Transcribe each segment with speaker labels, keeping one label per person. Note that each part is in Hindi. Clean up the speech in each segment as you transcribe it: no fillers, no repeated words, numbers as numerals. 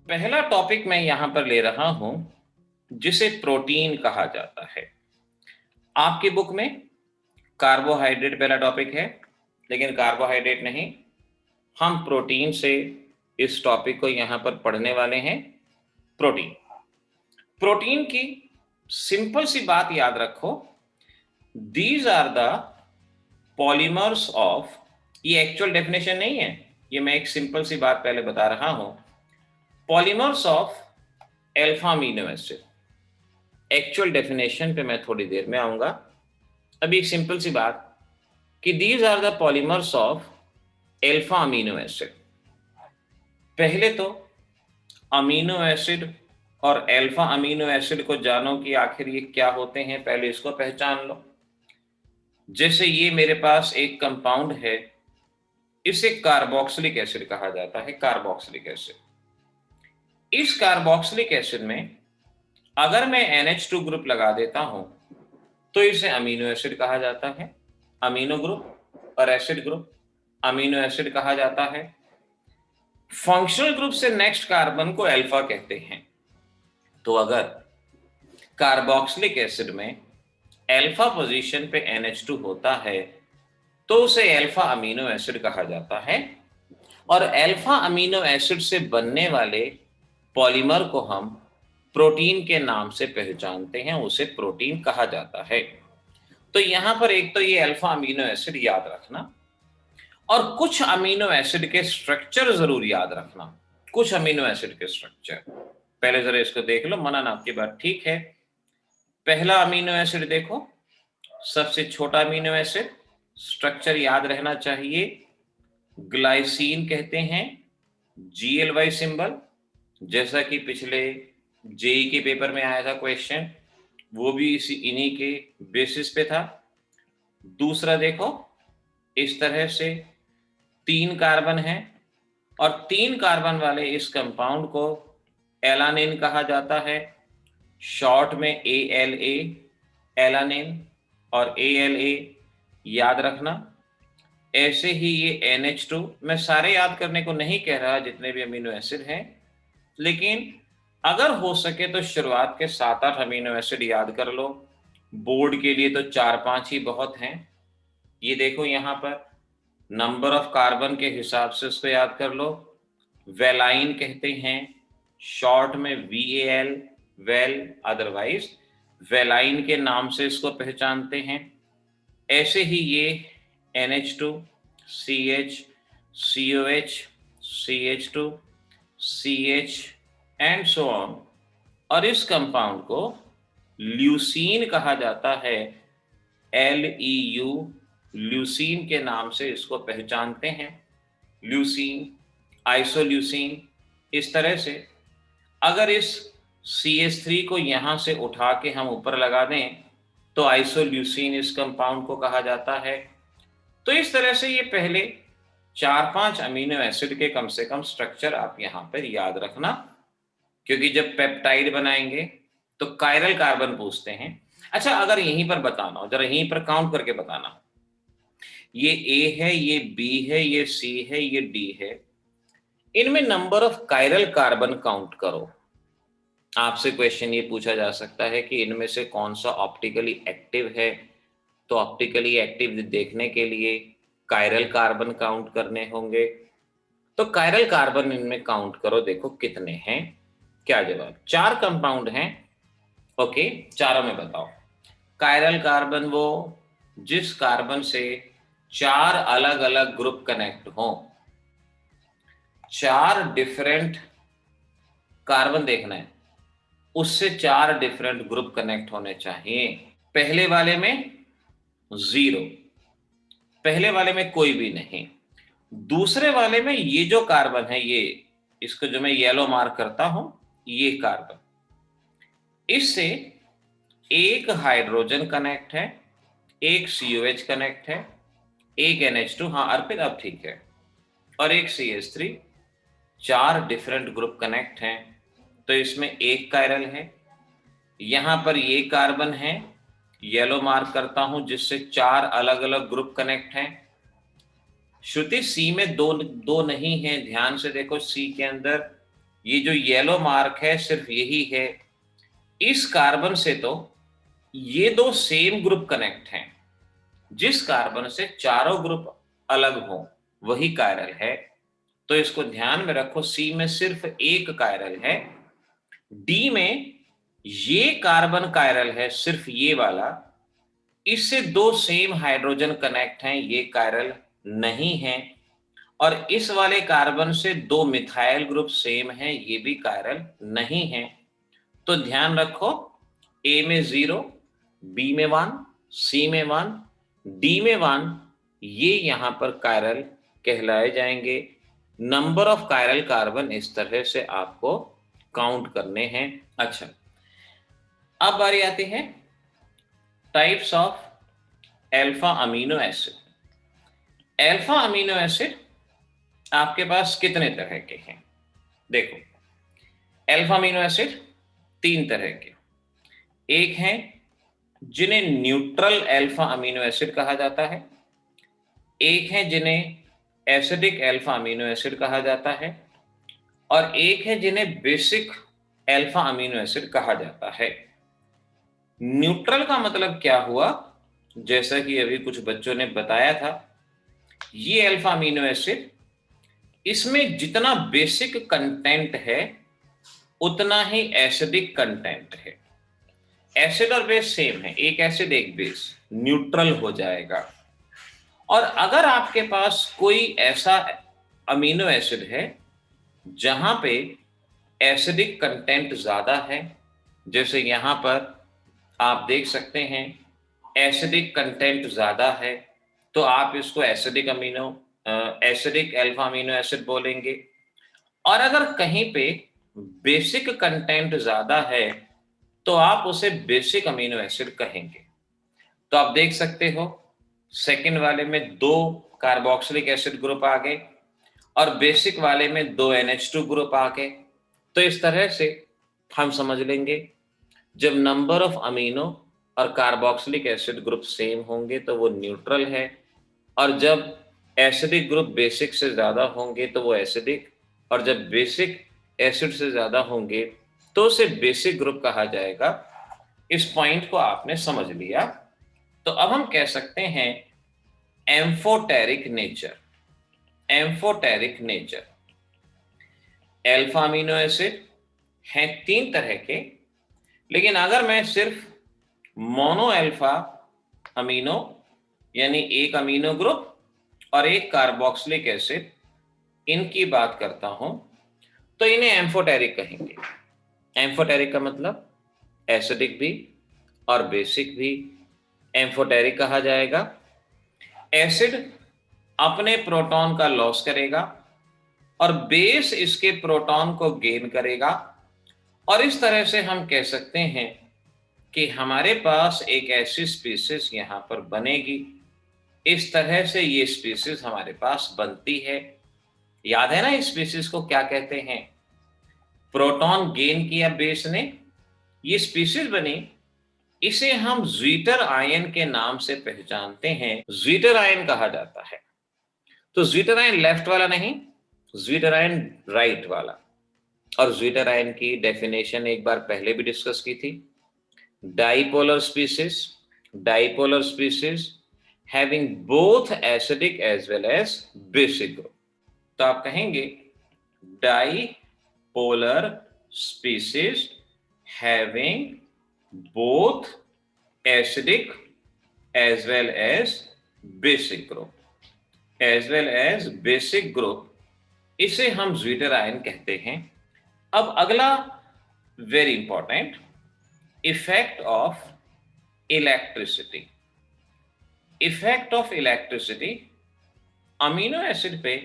Speaker 1: पहला टॉपिक मैं यहां पर ले रहा हूं जिसे प्रोटीन कहा जाता है। आपकी बुक में कार्बोहाइड्रेट पहला टॉपिक है, लेकिन कार्बोहाइड्रेट नहीं, हम प्रोटीन से इस टॉपिक को यहां पर पढ़ने वाले हैं। प्रोटीन प्रोटीन की सिंपल सी बात याद रखो, these are the polymers of, ये एक्चुअल डेफिनेशन नहीं है, ये मैं एक सिंपल सी बात पहले बता रहा हूं। Polymers of alpha amino acid. Actual definition पे मैं थोड़ी देर में आऊंगा। अभी एक सिंपल सी बात कि these are the polymers of alpha amino acid. पहले तो अमीनो एसिड और अल्फा अमीनो एसिड को जानो कि आखिर ये क्या होते हैं, पहले इसको पहचान लो। जैसे ये मेरे पास एक कंपाउंड है, इसे कार्बोक्सिलिक एसिड कहा जाता है। कार्बोक्सिलिक एसिड, इस कार्बोक्सिलिक एसिड में अगर मैं NH2 ग्रुप लगा देता हूं तो इसे अमीनो एसिड कहा जाता है। अमीनो ग्रुप और एसिड ग्रुप, अमीनो एसिड कहा जाता है। फंक्शनल ग्रुप से नेक्स्ट कार्बन को अल्फा कहते हैं। तो अगर कार्बोक्सिलिक एसिड में अल्फा पोजीशन पे NH2 होता है तो उसे अल्फा अमीनो एसिड कहा जाता है। और अल्फा अमीनो एसिड से बनने वाले पॉलीमर को हम प्रोटीन के नाम से पहचानते हैं, उसे प्रोटीन कहा जाता है। तो यहां पर एक तो ये अल्फा अमीनो एसिड याद रखना, और कुछ अमीनो एसिड के स्ट्रक्चर जरूर याद रखना। कुछ अमीनो एसिड के स्ट्रक्चर पहले जरा इसको देख लो। मनन, आपकी बात ठीक है। पहला अमीनो एसिड देखो, सबसे छोटा अमीनो एसिड, स्ट्रक्चर याद रहना चाहिए, ग्लाइसीन कहते हैं। GLY सिंबल, जैसा कि पिछले जेई के पेपर में आया था क्वेश्चन, वो भी इन्हीं के बेसिस पे था। दूसरा देखो, इस तरह से 3 कार्बन है और 3 कार्बन वाले इस कंपाउंड को एलानिन कहा जाता है, शॉर्ट में ALA, एलानिन। और ALA याद रखना। ऐसे ही ये NH2, मैं सारे याद करने को नहीं कह रहा जितने भी अमीनो एसिड हैं, लेकिन अगर हो सके तो शुरुआत के 7-8 अमीनो एसिड याद कर लो। बोर्ड के लिए तो 4-5 ही बहुत हैं। ये देखो यहाँ पर नंबर ऑफ कार्बन के हिसाब से उसको याद कर लो। वेलाइन कहते हैं, शॉर्ट में VAL, वेल, अदरवाइज वेलाइन के नाम से इसको पहचानते हैं। ऐसे ही ये NH2, CH, COH, CH2, CH and so on. और इस कंपाउंड को ल्यूसीन कहा जाता है, LEU, ल्यूसीन के नाम से इसको पहचानते हैं। ल्यूसीन, आइसोल्यूसीन, इस तरह से। अगर इस CH3 को यहां से उठा के हम ऊपर लगा दें तो आइसोल्यूसीन इस कंपाउंड को कहा जाता है। तो इस तरह से ये पहले 4-5 अमीनो एसिड के कम से कम स्ट्रक्चर आप यहां पर याद रखना, क्योंकि जब पेप्टाइड बनाएंगे तो कायरल कार्बन पूछते हैं। अच्छा, अगर यहीं पर बताना हो, जरा यहीं पर काउंट करके बताना, ये A है, ये B है, ये C है, ये D है, इनमें number of chiral carbon count करो। आपसे क्वेश्चन ये पूछा जा सकता है कि इनमें से कौन सा ऑप्टिकली एक्टिव है, तो ऑप्टिकली एक्टिव देखने के लिए कायरल कार्बन काउंट करने होंगे। तो कायरल कार्बन इनमें काउंट करो, देखो कितने हैं। क्या जवाब? 4 कंपाउंड हैं। ओके, चारों में बताओ। कायरल कार्बन वो जिस कार्बन से 4 अलग अलग ग्रुप कनेक्ट हो। 4 डिफरेंट कार्बन देखना है, उससे 4 डिफरेंट ग्रुप कनेक्ट होने चाहिए। पहले वाले में 0, पहले वाले में कोई भी नहीं। दूसरे वाले में ये जो कार्बन है, ये इसको जो मैं येलो मार्क करता हूं, ये कार्बन, इससे एक हाइड्रोजन कनेक्ट है, एक COH कनेक्ट है, एक NH2, हाँ अर्पित अब ठीक है, और एक CH3। 4 डिफरेंट ग्रुप कनेक्ट हैं, तो इसमें एक कायरल है। यहां पर ये कार्बन है, येलो मार्क करता हूं, जिससे 4 अलग अलग ग्रुप कनेक्ट हैं। श्रुति, C में दो नहीं है, ध्यान से देखो, C के अंदर ये जो येलो मार्क है सिर्फ यही है। इस कार्बन से तो ये दो सेम ग्रुप कनेक्ट हैं, जिस कार्बन से चारों ग्रुप अलग हो वही कायरल है। तो इसको ध्यान में रखो, सी में सिर्फ एक कायरल है, डी में ये कार्बन कायरल है सिर्फ ये वाला, इससे दो सेम हाइड्रोजन कनेक्ट हैं, ये कायरल नहीं है। और इस वाले कार्बन से दो मिथाइल ग्रुप सेम हैं, ये भी कायरल नहीं है। तो ध्यान रखो, ए में 0, बी में 1, सी में 1, डी में 1, ये यहां पर कायरल कहलाए जाएंगे। नंबर ऑफ कायरल कार्बन इस तरह से आपको काउंट करने हैं। अच्छा, अब बारी आती है types of alpha amino acid. Alpha amino acid आपके पास कितने तरह के हैं? देखो, अल्फा अमीनो एसिड 3 तरह के। एक है जिन्हें न्यूट्रल अल्फा अमीनो एसिड कहा जाता है, एक है जिन्हें एसिडिक अल्फा अमीनो एसिड कहा जाता है, और एक है जिन्हें बेसिक अल्फा अमीनो एसिड कहा जाता है। न्यूट्रल का मतलब क्या हुआ? जैसा कि अभी कुछ बच्चों ने बताया था, ये अल्फा अमीनो एसिड, इसमें जितना बेसिक कंटेंट है उतना ही एसिडिक कंटेंट है। एसिड और बेस सेम है, एक एसिड एक बेस, न्यूट्रल हो जाएगा। और अगर आपके पास कोई ऐसा अमीनो एसिड है जहां पे एसिडिक कंटेंट ज्यादा है, जैसे यहां पर आप देख सकते हैं एसिडिक कंटेंट ज्यादा है, तो आप इसको एसिडिक अल्फा अमीनो एसिड बोलेंगे। और अगर कहीं पे बेसिक कंटेंट ज्यादा है तो आप उसे बेसिक अमीनो एसिड कहेंगे। तो आप देख सकते हो सेकंड वाले में 2 कार्बोक्सिलिक एसिड ग्रुप आ गए और बेसिक वाले में 2 NH2 ग्रुप आ गए। तो इस तरह से हम समझ लेंगे जब नंबर ऑफ अमीनो और कार्बोक्सिलिक एसिड ग्रुप सेम होंगे तो वो न्यूट्रल है, और जब एसिडिक ग्रुप बेसिक से ज्यादा होंगे तो वो एसिडिक, और जब बेसिक एसिड से ज्यादा होंगे तो उसे बेसिक ग्रुप कहा जाएगा। इस पॉइंट को आपने समझ लिया। तो अब हम कह सकते हैं amphoteric nature. Amphoteric nature, alpha amino acid हैं 3 तरह के, लेकिन अगर मैं सिर्फ मोनो अल्फा अमीनो यानी एक अमीनो ग्रुप और एक कार्बोक्सिलिक एसिड इनकी बात करता हूं तो इन्हें एम्फोटेरिक कहेंगे। एम्फोटेरिक का मतलब एसिडिक भी और बेसिक भी एम्फोटेरिक कहा जाएगा। एसिड अपने प्रोटॉन का लॉस करेगा और बेस इसके प्रोटॉन को गेन करेगा, और इस तरह से हम कह सकते हैं कि हमारे पास एक ऐसी स्पीसीज यहां पर बनेगी। इस तरह से ये स्पीसीज हमारे पास बनती है। याद है ना इस स्पीसीज को क्या कहते हैं? प्रोटॉन गेन किया बेस ने, ये स्पीसीज बनी, इसे हम ज्वीटर आयन के नाम से पहचानते हैं, ज्वीटर आयन कहा जाता है। तो ज्वीटर आयन लेफ्ट वाला नहीं, ज्वीटर आयन राइट वाला। और ज्वीटर आयन की डेफिनेशन एक बार पहले भी डिस्कस की थी। Dipolar species having both acidic as well as basic group. तो आप कहेंगे dipolar species having both acidic as well as basic group, इसे हम ज्वीटर आयन कहते हैं। अब अगला very important, effect of electricity. Effect of electricity, amino acid पे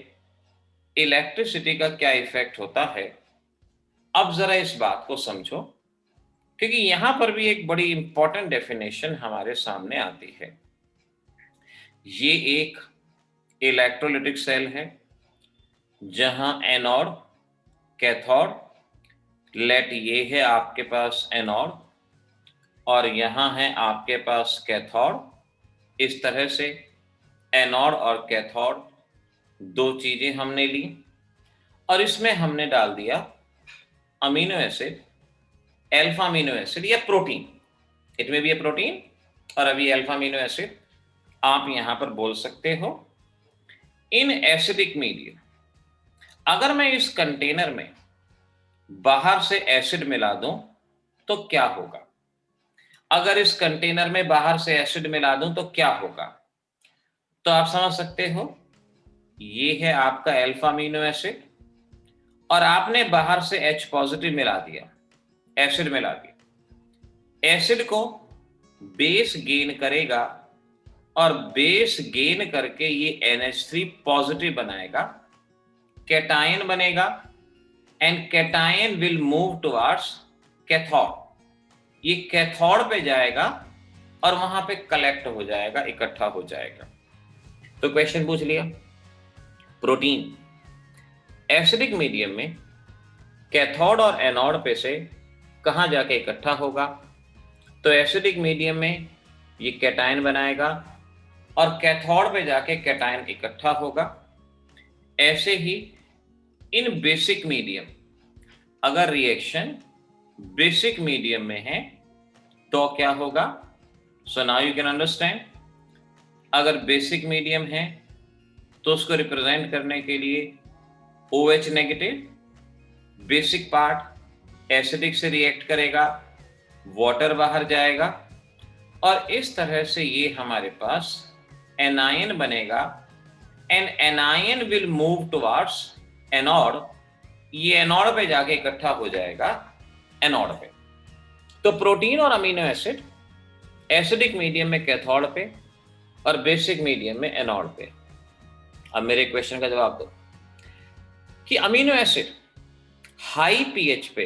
Speaker 1: इलेक्ट्रिसिटी का क्या इफेक्ट होता है? अब जरा इस बात को समझो, क्योंकि यहां पर भी एक बड़ी इंपॉर्टेंट डेफिनेशन हमारे सामने आती है। ये एक इलेक्ट्रोलिटिक सेल है जहां एनोड, कैथोड, लेट ये है आपके पास एनोड और यहां है आपके पास कैथोड। इस तरह से एनोड और कैथोड 2 चीजें हमने ली और इसमें हमने डाल दिया amino acid, alpha amino acid या प्रोटीन, इट में भी है प्रोटीन और अभी अल्फा अमीनो एसिड, आप यहां पर बोल सकते हो इन एसिडिक मीडियम। अगर मैं इस कंटेनर में बाहर से एसिड मिला दूं तो क्या होगा? अगर इस कंटेनर में बाहर से एसिड मिला दूं तो क्या होगा? तो आप समझ सकते हो, ये है आपका अल्फा अमीनो एसिड और आपने बाहर से H पॉजिटिव मिला दिया, एसिड मिला दिया। एसिड को बेस गेन करेगा और बेस गेन करके ये NH3 पॉजिटिव बनाएगा, कैटायन बनेगा and cation will move towards cathode. ये कैथोड पे जाएगा और वहां पे कलेक्ट हो जाएगा, इकट्ठा हो जाएगा। तो क्वेश्चन पूछ लिया, प्रोटीन एसिडिक मीडियम में कैथोड और एनोड पे से कहां जाके इकट्ठा होगा? तो एसिडिक मीडियम में ये कैटायन बनाएगा और कैथोड पे जाके कैटायन इकट्ठा होगा। ऐसे ही इन बेसिक मीडियम, अगर रिएक्शन बेसिक मीडियम में है तो क्या होगा? So now you can understand, अगर बेसिक मीडियम है तो उसको रिप्रेजेंट करने के लिए OH negative, basic part acidic से रिएक्ट करेगा, वाटर बाहर जाएगा और इस तरह से ये हमारे पास एनायन बनेगा and anion will move towards anode. ये एनोड पे जाके इकट्ठा हो जाएगा एनोड पे। तो प्रोटीन और अमीनो एसिड एसिडिक मीडियम में कैथोड पे और बेसिक मीडियम में एनोड पे। अब मेरे क्वेश्चन का जवाब दो कि अमीनो एसिड हाई पीएच पे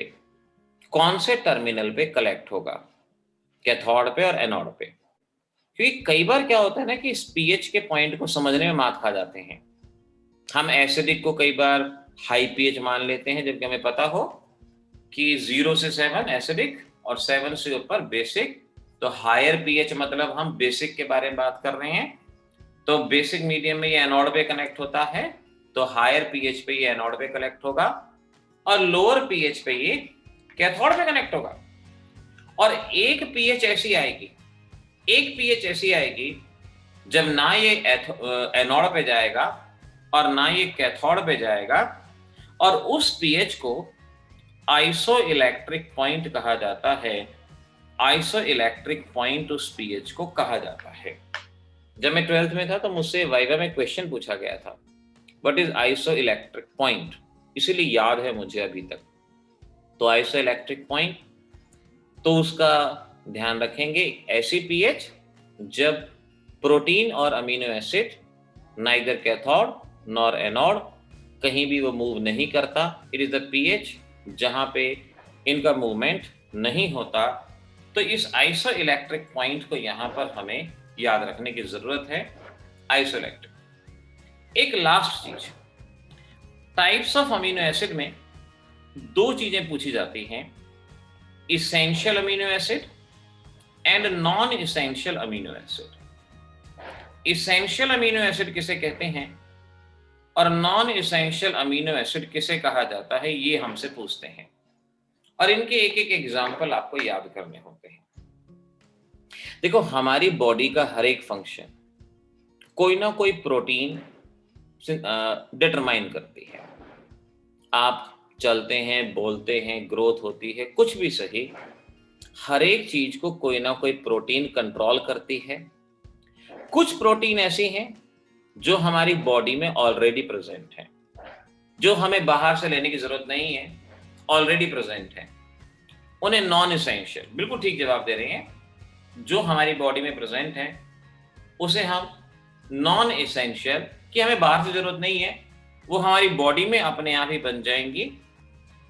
Speaker 1: कौन से टर्मिनल पे कलेक्ट होगा? कैथोड पे और एनोड पे। क्योंकि कई बार क्या होता है ना कि इस पीएच के पॉइंट को समझने में मात खा जाते हैं। हम एसिडिक को कई बार हाई पीएच मान लेते हैं, जबकि हमें पता हो कि 0 से 7 एसिडिक और 7 से ऊपर बेसिक। तो हायर पीएच मतलब हम बेसिक के बारे में बात कर रहे हैं। तो बेसिक मीडियम में ये एनोड पे कनेक्ट होता है, तो हायर पीएच पे ये एनोड पे कनेक्ट होगा और लोअर पीएच पे ये कैथोड पे कनेक्ट होगा। और एक पीएच ऐसी आएगी जब ना ये एनोड पे जाएगा और ना ये कैथोड पे जाएगा, और उस पीएच को आइसोइलेक्ट्रिक पॉइंट कहा जाता है। आइसोइलेक्ट्रिक पॉइंट उस पीएच को कहा जाता है। जब मैं 12th में था तो मुझसे वाइवा में क्वेश्चन पूछा गया था, व्हाट इज आइसोइलेक्ट्रिक पॉइंट, इसीलिए याद है मुझे अभी तक। तो आइसोइलेक्ट्रिक पॉइंट, तो उसका ध्यान रखेंगे, ऐसी पीएच जब प्रोटीन और amino acid neither cathode nor anode, कहीं भी वो मूव नहीं करता। इट इज द पीएच जहां पे इनका मूवमेंट नहीं होता। तो इस आइसोइलेक्ट्रिक पॉइंट को यहां पर हमें याद रखने की जरूरत है, आइसोइलेक्ट्रिक। एक लास्ट चीज, टाइप्स ऑफ अमीनो एसिड में दो चीजें पूछी जाती हैं, essential amino acid and non essential amino acid. Essential amino acid किसे कहते हैं और नॉन इसेंशियल अमीनो एसिड किसे कहा जाता है, ये हमसे पूछते हैं और इनके एक एक एग्जाम्पल आपको याद करने होते हैं। देखो, हमारी बॉडी का हर एक फंक्शन कोई ना कोई प्रोटीन डिटरमाइन करती है। आप चलते हैं, बोलते हैं, ग्रोथ होती है, कुछ भी सही, हर एक चीज को कोई ना कोई प्रोटीन कंट्रोल करती है। कुछ प्रोटीन ऐसी हैं जो हमारी बॉडी में ऑलरेडी प्रेजेंट हैं, जो हमें बाहर से लेने की जरूरत नहीं है, ऑलरेडी प्रेजेंट हैं, उन्हें नॉन इसेंशियल, बिल्कुल ठीक जवाब दे रहे हैं, जो हमारी बॉडी में प्रेजेंट है उसे हम नॉन इसेंशियल, कि हमें बाहर से जरूरत नहीं है, वो हमारी बॉडी में अपने आप ही बन जाएंगी।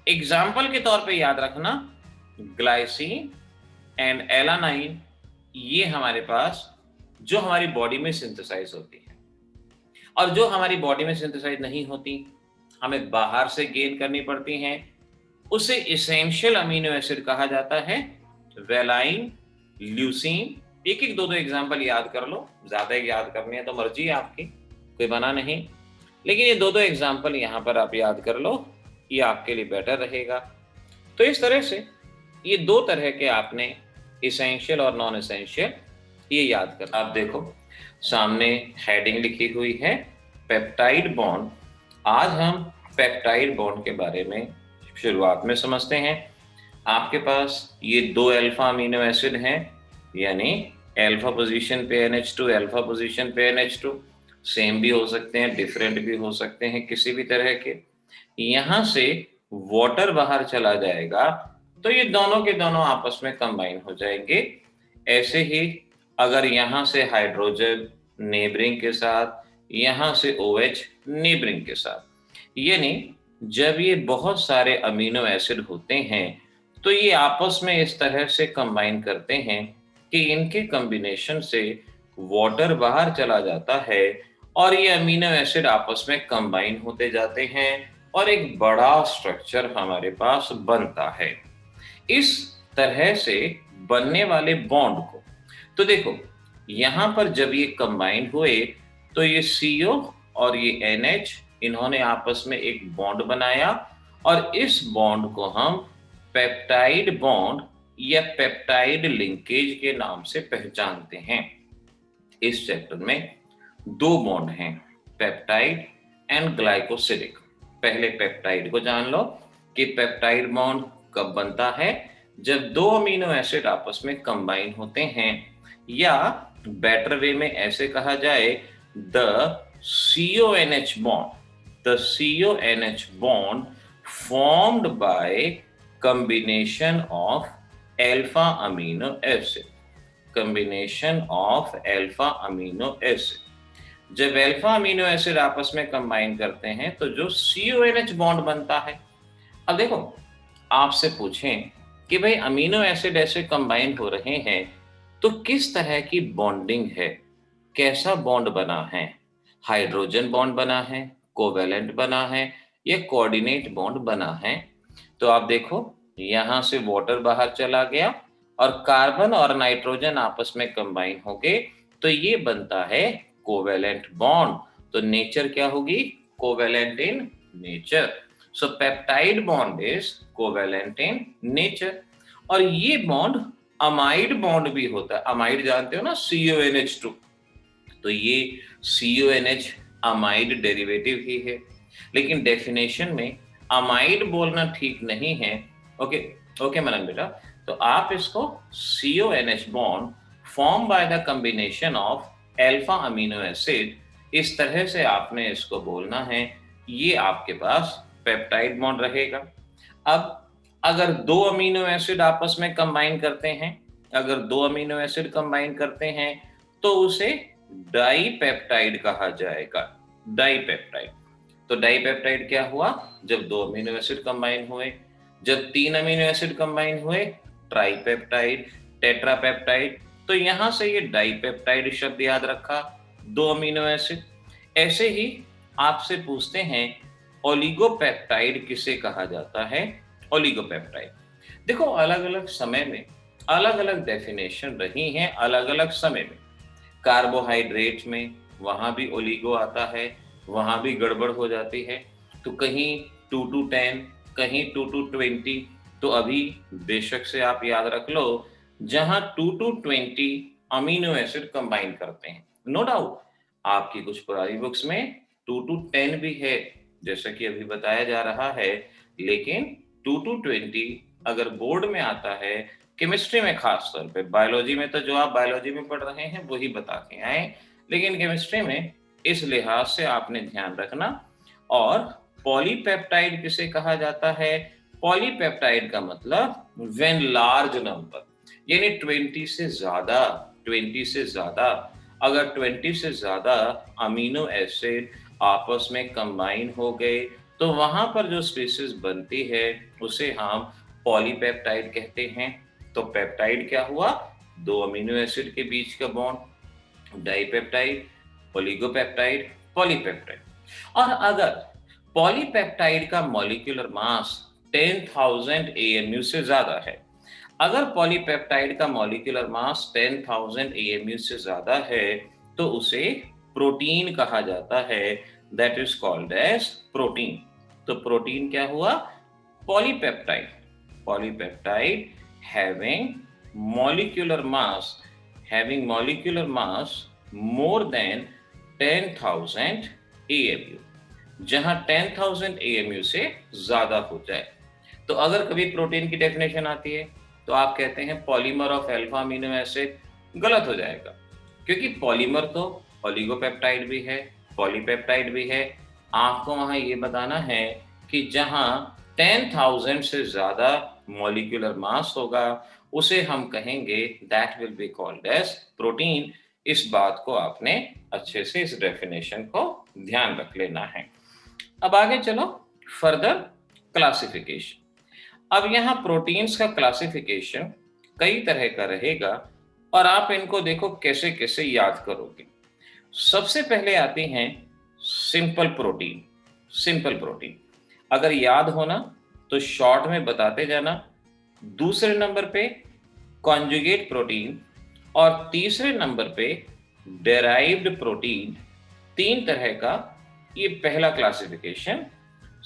Speaker 1: एग्जाम्पल के तौर पे याद रखना, ग्लाइसिन एंड एलानाइन, ये हमारे पास जो हमारी बॉडी में सिंथेसाइज होती है, और जो हमारी बॉडी में सिंथेसाइज नहीं होती, हमें बाहर से गेन करनी पड़ती हैं, उसे इसेंशियल अमीनो एसिड कहा जाता है। वेलाइन, ल्यूसीन, एक एक दो दो एग्जाम्पल याद कर लो, ज्यादा याद करनी है तो मर्जी है आपकी, कोई मना नहीं, लेकिन ये दो दो एग्जाम्पल यहाँ पर आप याद कर लो, ये आपके लिए बेटर रहेगा। तो इस तरह से ये दो तरह के आपने इसेंशियल और नॉन इसेंशियल ये याद कर। आप देखो सामने हेडिंग लिखी हुई है पेप्टाइड बॉन्ड। आज हम पेप्टाइड बॉन्ड के बारे में शुरुआत में समझते हैं। आपके पास ये दो अल्फा अमीनो एसिड हैं, यानी अल्फा पोजीशन पे NH2, अल्फा पोजीशन पे NH2, सेम भी हो सकते हैं, डिफरेंट भी हो सकते हैं, किसी भी तरह के। यहां से वाटर बाहर चला जाएगा तो ये दोनों के दोनों आपस में कंबाइन हो जाएंगे। ऐसे ही अगर यहां से हाइड्रोजन नेबरिंग के साथ, यहां से OH नेबरिंग के साथ, यानी जब ये बहुत सारे अमीनो एसिड होते हैं तो ये आपस में इस तरह से कंबाइन करते हैं कि इनके कॉम्बिनेशन से वाटर बाहर चला जाता है और ये अमीनो एसिड आपस में कंबाइन होते जाते हैं और एक बड़ा स्ट्रक्चर हमारे पास बनता है। इस तरह से बनने वाले बॉन्ड को तो देखो यहां पर जब ये कंबाइन हुए तो ये CO और ये NH इन्होंने आपस में एक बॉन्ड बनाया और इस बॉन्ड को हम पेप्टाइड बॉन्ड या पेप्टाइड लिंकेज के नाम से पहचानते हैं। इस चैप्टर में दो बॉन्ड हैं, पेप्टाइड एंड ग्लाइकोसिडिक। पहले पेप्टाइड को जान लो कि पेप्टाइड बॉन्ड कब बनता है, जब दो अमीनो एसिड आपस में कंबाइन होते हैं, या बेटर वे में ऐसे कहा जाए the CONH bond, the CONH bond formed by combination of alpha amino acid, combination of alpha amino acid। जब अल्फा अमीनो एसिड आपस में कंबाइन करते हैं तो जो CONH बॉन्ड बनता है। अब देखो आपसे पूछें कि भाई अमीनो एसिड ऐसे कंबाइन हो रहे हैं तो किस तरह की बॉन्डिंग है, कैसा बॉन्ड बना है, हाइड्रोजन बॉन्ड बना है, कोवेलेंट बना है या कोऑर्डिनेट बॉन्ड बना है। तो आप देखो यहां से वाटर बाहर चला गया और कार्बन और नाइट्रोजन आपस में कंबाइन हो गए तो ये बनता है कोवेलेंट बॉन्ड। तो नेचर क्या होगी, covalent in nature. So peptide bond is covalent in nature. और ये बॉन्ड अमाइड बॉन्ड भी होता है। अमाइड जानते हो ना, CONH2, तो ये CONH अमाइड डेरिवेटिव ही है, लेकिन डेफिनेशन में अमाइड बोलना ठीक नहीं है। ओके मनन बेटा, तो आप इसको CONH bond form by the combination of alpha amino acid, इस तरह से आपने इसको बोलना है। ये आपके पास पेप्टाइड बॉन्ड रहेगा। अब अगर दो अमीनो एसिड आपस में कंबाइन करते हैं, अगर दो अमीनो एसिड कंबाइन करते हैं तो उसे डाइपेप्टाइड कहा जाएगा, डाइपेप्टाइड। तो डाइपेप्टाइड क्या हुआ, जब दो अमीनो एसिड कंबाइन हुए। जब तीन अमीनो एसिड कंबाइन हुए ट्राइपेप्टाइड, टेट्रापेप्टाइड। तो यहां से ये डाइपेप्टाइड शब्द याद रखा, दो अमीनो एसिड। ऐसे ही आपसे पूछते हैं ओलिगोपेप्टाइड किसे कहा जाता है, ओलिगोपेप्टाइड। देखो अलग अलग समय में अलग अलग डेफिनेशन रही हैं, अलग अलग समय में। कार्बोहाइड्रेट में वहां भी ओलिगो आता है, वहां भी गड़बड़ हो जाती है। तो कहीं 2 to 10, कहीं 2 to 20। तो अभी बेशक से आप याद रख लो, जहां 2 to 20 अमीनो एसिड कंबाइन करते हैं, नो डाउट आपकी कुछ पुरानी बुक्स में 2 to 10 भी है, जैसा कि अभी बताया जा रहा है। लेकिन 2 to 20 अगर बोर्ड में आता है, केमिस्ट्री में खास तौर पे, बायोलॉजी में तो जो आप बायोलॉजी में पढ़ रहे हैं वही बता के आए, लेकिन केमिस्ट्री में इस लिहाज से आपने ध्यान रखना। और पॉलीपेप्टाइड किसे कहा जाता है, पॉलीपेप्टाइड का मतलब व्हेन लार्ज नंबर, यानी 20 से ज्यादा, 20 से ज्यादा। अगर 20 से ज्यादा अमीनो एसिड आपस में कंबाइन हो गए तो वहां पर जो स्पीशीज बनती है उसे हम पॉलीपेप्टाइड कहते हैं। तो पेप्टाइड क्या हुआ, दो अमीनो एसिड के बीच का बॉन्ड, डाइपेप्टाइड, ओलिगोपेप्टाइड, पॉलीपेप्टाइड। और अगर पॉलीपेप्टाइड का मॉलिक्यूलर मास 10,000 AMU से ज्यादा है, अगर पॉलीपेप्टाइड का मॉलिक्यूलर मास 10,000 AMU से ज्यादा है तो उसे प्रोटीन कहा जाता है, that is called as protein. तो प्रोटीन क्या हुआ, polypeptide. polypeptide having molecular mass more than 10,000 AMU, जहां 10,000 AMU से ज्यादा हो जाए। तो अगर कभी प्रोटीन की डेफिनेशन आती है तो आप कहते हैं polymer of alpha amino acid, गलत हो जाएगा, क्योंकि पॉलीमर तो ओलिगोपेप्टाइड भी है, पॉलीपेप्टाइड भी है। आपको वहां ये बताना है कि जहां 10,000 से ज्यादा मॉलिक्यूलर मास होगा उसे हम कहेंगे that will be called as protein. इस बात को आपने अच्छे से इस डेफिनेशन को ध्यान रख लेना है। अब आगे चलो, फर्दर क्लासिफिकेशन। अब यहाँ प्रोटीन्स का क्लासिफिकेशन कई तरह का रहेगा और आप इनको देखो कैसे कैसे याद करोगे। सबसे पहले आती हैं सिंपल प्रोटीन। सिंपल प्रोटीन अगर याद होना तो शॉर्ट में बताते जाना। दूसरे नंबर पे कॉन्जुगेट प्रोटीन और तीसरे नंबर पे डेराइव्ड प्रोटीन। तीन तरह का ये पहला classification,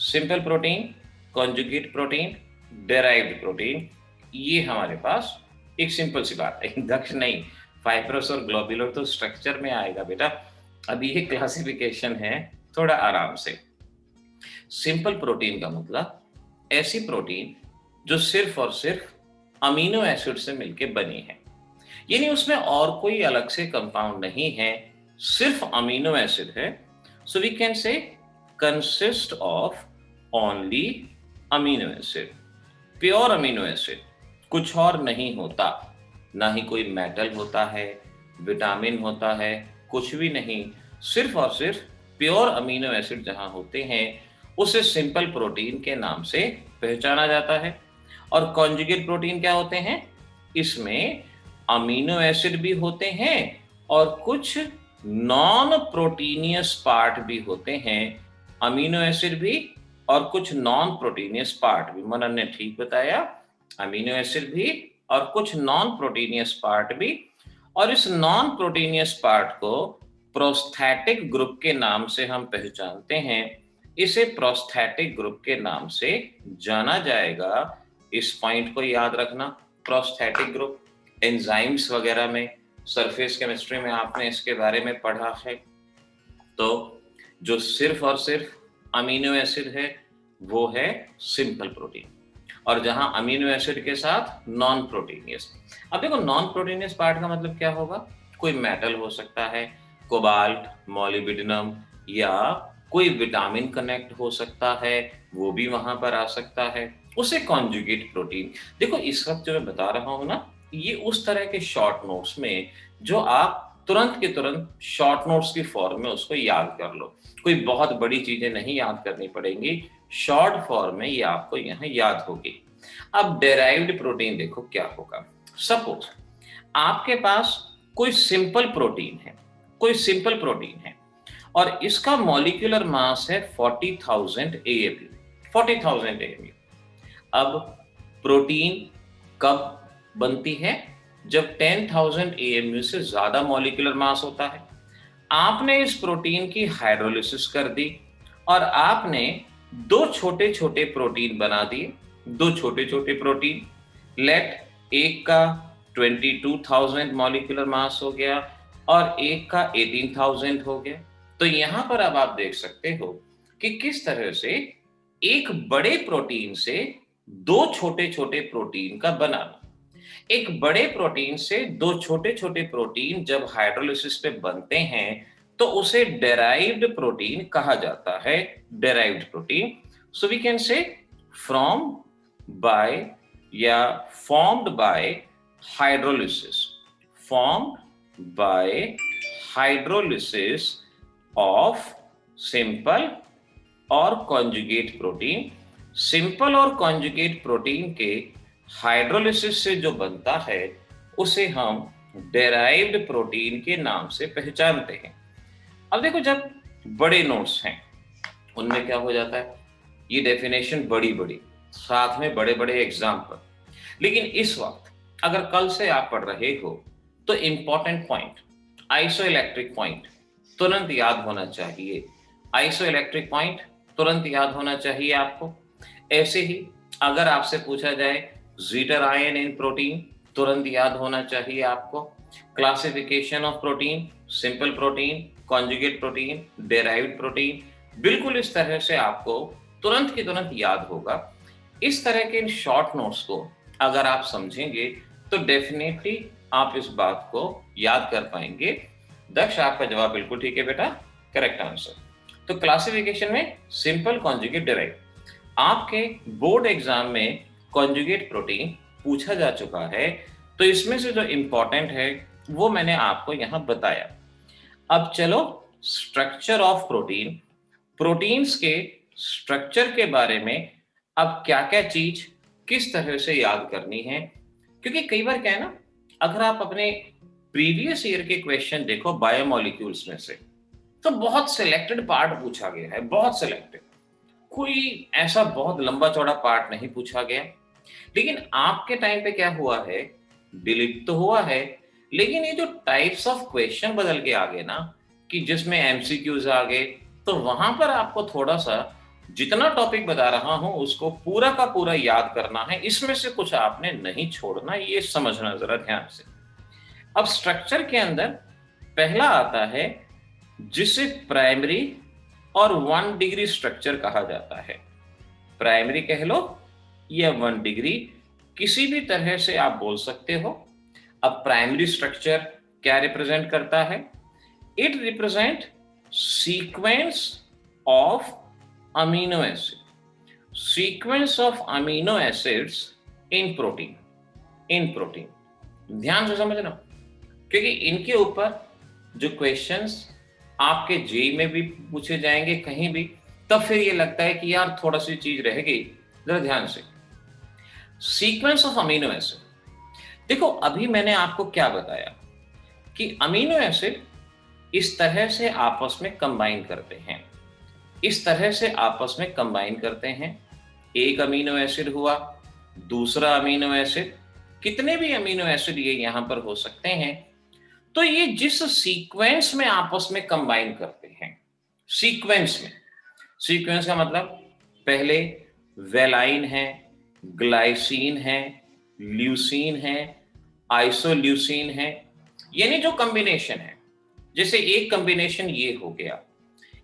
Speaker 1: simple protein, conjugate protein, derived protein. ये हमारे पास एक सिंपल सी बात है, दक्ष नहीं, फाइब्रस और ग्लोबुलर तो स्ट्रक्चर में आएगा बेटा। अब ये क्लासिफिकेशन है, थोड़ा आराम से। सिंपल प्रोटीन का मतलब ऐसी प्रोटीन जो सिर्फ और सिर्फ अमीनो एसिड से मिलके बनी है, यानी उसमें और कोई अलग से कंपाउंड नहीं है, सिर्फ अमीनो एसिड है। So we can say consist of only amino acid, pure amino acid, कुछ और नहीं होता, ना ही कोई मेटल होता है, विटामिन होता है, कुछ भी नहीं, सिर्फ और सिर्फ प्योर अमीनो एसिड जहां होते हैं उसे सिंपल प्रोटीन के नाम से पहचाना जाता है। और कॉन्जुगेट प्रोटीन क्या होते हैं? इसमें अमीनो एसिड भी होते हैं और कुछ नॉन प्रोटीनियस पार्ट भी होते हैं। अमीनो एसिड भी और कुछ नॉन प्रोटीनियस पार्ट भी। मनन ने ठीक बताया, अमीनो एसिड भी और कुछ नॉन प्रोटीनियस पार्ट भी। और इस नॉन प्रोटीनियस पार्ट को प्रोस्थेटिक ग्रुप के नाम से हम पहचानते हैं। इसे प्रोस्थेटिक ग्रुप के नाम से जाना जाएगा। इस पॉइंट को याद रखना, प्रोस्थेटिक ग्रुप। एंजाइम्स वगैरह में, सरफेस केमिस्ट्री में आपने इसके बारे में पढ़ा है। तो जो सिर्फ और सिर्फ अमीनो एसिड है वो है सिंपल प्रोटीन, और जहां अमीनो एसिड के साथ नॉन प्रोटीनियस। अब देखो, नॉन प्रोटीनियस पार्ट का मतलब क्या होगा? कोई मेटल हो सकता है, कोबाल्ट, मॉलिब्डेनम, या कोई विटामिन कनेक्ट हो सकता है, वो भी वहां पर आ सकता है, उसे कॉन्जुगेट प्रोटीन। देखो, इस वक्त जो मैं बता रहा हूं ना, ये उस तरह के शॉर्ट नोट्स में जो आप तुरंत के तुरंत शॉर्ट नोट्स की फॉर्म में उसको याद कर लो। कोई बहुत बड़ी चीजें नहीं याद करनी पड़ेंगी, शॉर्ट फॉर्म में ये आपको यहाँ याद होगी। अब डेराइव्ड प्रोटीन देखो क्या होगा। सपोज आपके पास कोई सिंपल प्रोटीन है, कोई सिंपल प्रोटीन है और इसका मॉलिक्यूलर मास है 40,000 AMU, 40,000 AMU। अब प्रोटीन कब बनती है? जब 10,000 AMU से ज्यादा मॉलिक्यूलर मास होता है। आपने इस प्रोटीन की हाइड्रोलिसिस कर दी और आपने दो छोटे छोटे प्रोटीन बना दिए, दो छोटे छोटे प्रोटीन। लेट एक का 22,000 मॉलिक्यूलर मास हो गया और एक का 18,000 हो गया। तो यहां पर अब आप देख सकते हो कि किस तरह से एक बड़े प्रोटीन से दो छोटे छोटे प्रोटीन का बनाना। एक बड़े प्रोटीन से दो छोटे छोटे प्रोटीन जब हाइड्रोलिसिस पे बनते हैं तो उसे डेराइव्ड प्रोटीन कहा जाता है, derived protein. So we can say from by या formed by hydrolysis, formed by hydrolysis of simple और कॉन्जुगेट प्रोटीन। सिंपल और कॉन्जुगेट प्रोटीन के हाइड्रोलिसिस से जो बनता है उसे हम डेराइव्ड प्रोटीन के नाम से पहचानते हैं। अब देखो, जब बड़े नोट्स हैं उनमें क्या हो जाता है, ये डेफिनेशन बड़ी बड़ी, साथ में बड़े बड़े एग्जाम्पल। लेकिन इस वक्त अगर कल से आप पढ़ रहे हो तो इंपॉर्टेंट पॉइंट, आइसोइलेक्ट्रिक पॉइंट तुरंत याद होना चाहिए। आइसोइलेक्ट्रिक पॉइंट तुरंत याद होना चाहिए आपको। ऐसे ही अगर आपसे पूछा जाए जीटर आयन इन प्रोटीन, तुरंत याद होना चाहिए आपको। Classification of protein, simple protein, conjugate protein, derived protein, बिल्कुल इस तरह से आपको तुरंत की तुरंत याद होगा। इस तरह के इन शॉर्ट नोट्स को अगर आप समझेंगे तो डेफिनेटली आप इस बात को याद कर पाएंगे। दक्ष, आपका जवाब बिल्कुल ठीक है बेटा, करेक्ट आंसर। तो क्लासिफिकेशन में सिंपल, कॉन्जुगेट, डेराइव्ड। आपके बोर्ड एग्जाम में कॉन्जुगेट प्रोटीन पूछा जा चुका है, तो इसमें से जो इंपॉर्टेंट है वो मैंने आपको यहां बताया। अब चलो स्ट्रक्चर ऑफ प्रोटीन, प्रोटीन्स के स्ट्रक्चर के बारे में अब क्या क्या चीज किस तरह से याद करनी है। क्योंकि कई बार क्या है ना, अगर आप अपने प्रीवियस ईयर के क्वेश्चन देखो बायोमोलिक्यूल्स में से, तो बहुत सिलेक्टेड पार्ट पूछा गया है, बहुत सिलेक्टेड, कोई ऐसा बहुत लंबा चौड़ा पार्ट नहीं पूछा गया। लेकिन आपके टाइम पे क्या हुआ है, डिलीट तो हुआ है, लेकिन ये जो टाइप्स ऑफ क्वेश्चन बदल के आ गए ना, कि जिसमें एमसीक्यूज आ गए, तो वहां पर आपको थोड़ा सा जितना टॉपिक बता रहा हूं उसको पूरा का पूरा याद करना है, इसमें से कुछ आपने नहीं छोड़ना, ये समझना जरा ध्यान से। अब स्ट्रक्चर के अंदर पहला आता है जिसे प्राइमरी और 1 डिग्री स्ट्रक्चर कहा जाता है। प्राइमरी कह लो या 1 डिग्री, किसी भी तरह से आप बोल सकते हो। अब प्राइमरी स्ट्रक्चर क्या रिप्रेजेंट करता है? It represent sequence of amino acid, sequence of amino acids in protein, in protein. ध्यान से समझना, क्योंकि इनके ऊपर जो क्वेश्चंस आपके जेई में भी पूछे जाएंगे कहीं भी, तब फिर ये लगता है कि यार थोड़ा सी चीज रह गई। जरा ध्यान से, सीक्वेंस ऑफ अमीनो एसिड। देखो अभी मैंने आपको क्या बताया कि अमीनो एसिड इस तरह से आपस में कंबाइन करते हैं, इस तरह से आपस में कंबाइन करते हैं। एक अमीनो एसिड हुआ, दूसरा अमीनो एसिड, कितने भी अमीनो एसिड ये यहां पर हो सकते हैं। तो ये जिस सीक्वेंस में आपस में कंबाइन करते हैं, सीक्वेंस में, सीक्वेंस का मतलब पहले वेलाइन है, ग्लाइसिन है, ल्यूसीन है, आइसोल्यूसीन है, यानी जो कॉम्बिनेशन है। जैसे एक कॉम्बिनेशन ये हो गया,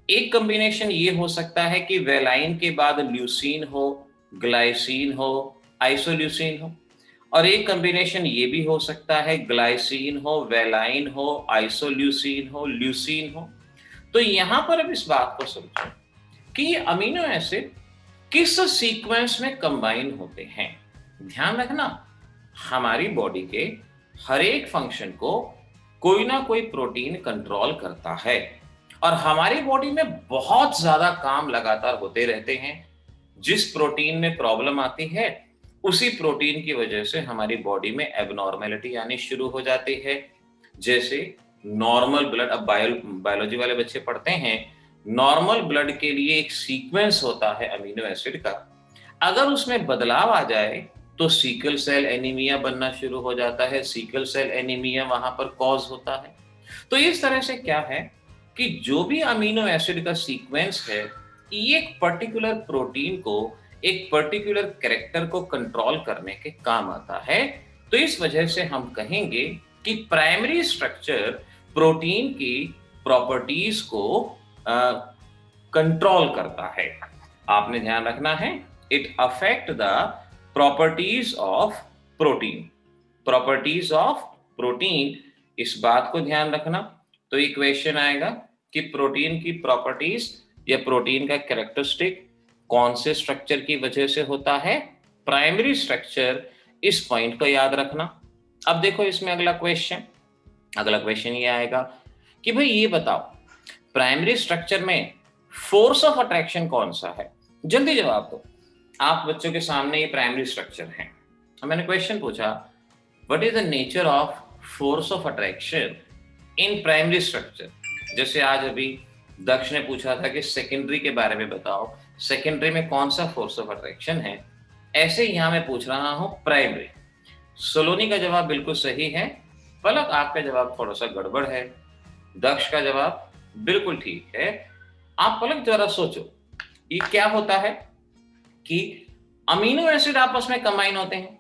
Speaker 1: एक कॉम्बिनेशन ये हो सकता है कि वेलाइन के बाद ल्यूसीन हो, ग्लाइसिन हो, आइसोल्यूसीन हो, और एक कॉम्बिनेशन ये भी हो सकता है ग्लाइसिन हो, वेलाइन हो, आइसोल्यूसीन हो, ल्यूसीन हो। तो यहां पर अब इस बात को समझो कि ये अमीनो एसिड किस सीक्वेंस में कंबाइन होते हैं। ध्यान रखना, हमारी बॉडी के हर एक फंक्शन को कोई ना कोई प्रोटीन कंट्रोल करता है, और हमारी बॉडी में बहुत ज्यादा काम लगातार होते रहते हैं। जिस प्रोटीन में प्रॉब्लम आती है, उसी प्रोटीन की वजह से हमारी बॉडी में एबनॉर्मेलिटी आनी शुरू हो जाती है। जैसे नॉर्मल ब्लड, अब बायोलॉजी वाले बच्चे पढ़ते हैं, नॉर्मल ब्लड के लिए एक सीक्वेंस होता है अमीनो एसिड का। अगर उसमें बदलाव आ जाए तो सीकल सेल एनीमिया बनना शुरू हो जाता है, सीकल सेल एनीमिया वहां पर कॉज होता है। तो इस तरह से क्या है कि जो भी अमीनो एसिड का सीक्वेंस है, ये एक पर्टिकुलर प्रोटीन को, एक पर्टिकुलर कैरेक्टर को कंट्रोल करने के काम आता है। तो इस वजह से हम कहेंगे कि प्राइमरी स्ट्रक्चर प्रोटीन की प्रॉपर्टीज को कंट्रोल करता है। आपने ध्यान रखना है, it affect the properties of protein, properties of protein, इस बात को ध्यान रखना। तो ये क्वेश्चन आएगा कि प्रोटीन की प्रॉपर्टीज या प्रोटीन का कैरेक्टरिस्टिक कौन से स्ट्रक्चर की वजह से होता है? Primary structure. इस पॉइंट को याद रखना। अब देखो इसमें अगला क्वेश्चन ये आएगा कि भाई ये बताओ, प्राइमरी स्ट्रक्चर में फोर्स ऑफ अट्रैक्शन कौन सा है? जल्दी जवाब दो। आप बच्चों के सामने ये प्राइमरी स्ट्रक्चर है। मैंने क्वेश्चन पूछा, what is the nature of force of attraction in primary structure. जैसे आज अभी दक्ष ने पूछा था कि सेकेंडरी के बारे में बताओ, सेकेंडरी में कौन सा फोर्स ऑफ अट्रैक्शन है। ऐसे यहां मैं पूछ रहा हूं प्राइमरी। सोलोनी का जवाब बिल्कुल सही है, पलक आपका जवाब थोड़ा सा गड़बड़ है, दक्ष का जवाब बिल्कुल ठीक है। आप पलक जरा सोचो, ये क्या होता है कि अमीनो एसिड आपस में कंबाइन होते हैं,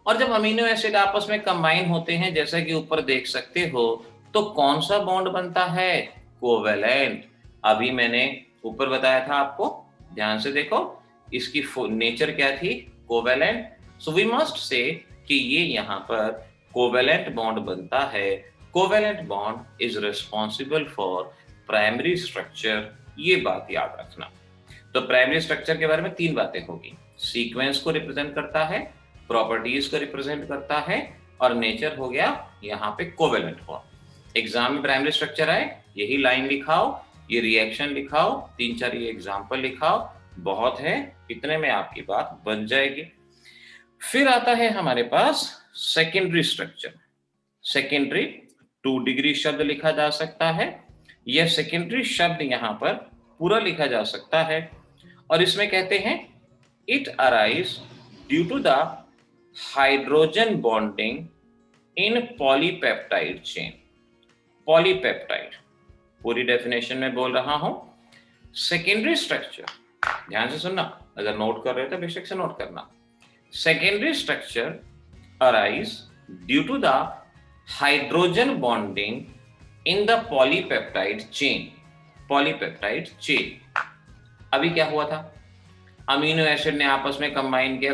Speaker 1: और जब अमीनो एसिड आपस में कंबाइन होते हैं, जैसा कि ऊपर देख सकते हो, तो कौन सा बॉन्ड बनता है? कोवेलेंट। अभी मैंने ऊपर बताया था आपको, ध्यान से देखो, इसकी नेचर क्या थी? Covalent. So we must say कि ये यहाँ पर कोवेलेंट बॉन्ड बनता है। Covalent bond is responsible for primary structure, ये बात याद रखना। तो प्राइमरी स्ट्रक्चर के बारे में 3 बातें होगी। सीक्वेंस को रिप्रेजेंट करता है, प्रॉपर्टीज को रिप्रेजेंट करता है, और नेचर हो गया यहाँ पे कोवेलेंट बॉन्ड। एग्जाम में प्राइमरी स्ट्रक्चर आए, यही लाइन लिखाओ, ये रिएक्शन लिखाओ, 3-4 ये एग्जाम्पल लिखाओ, बहुत है, इतने में आपकी बात बन जाएगी। फिर आता है हमारे पास सेकेंडरी स्ट्रक्चर। सेकेंडरी 2 डिग्री शब्द लिखा जा सकता है। यह सेकेंडरी शब्द यहाँ पर पूरा लिखा जा सकता है, और इसमें कहते हैं it arise due to the hydrogen bonding in polypeptide chain. Polypeptide पूरी डेफिनेशन में बोल रहा हूं। सेकेंडरी स्ट्रक्चर, ध्यान से सुनना, अगर नोट कर रहे हो तो बेशक से नोट करना। Secondary structure arise due to the hydrogen bonding in the polypeptide chain. Polypeptide chain, अभी क्या हुआ था? अमीनो एसिड ने आपस में कंबाइन किया,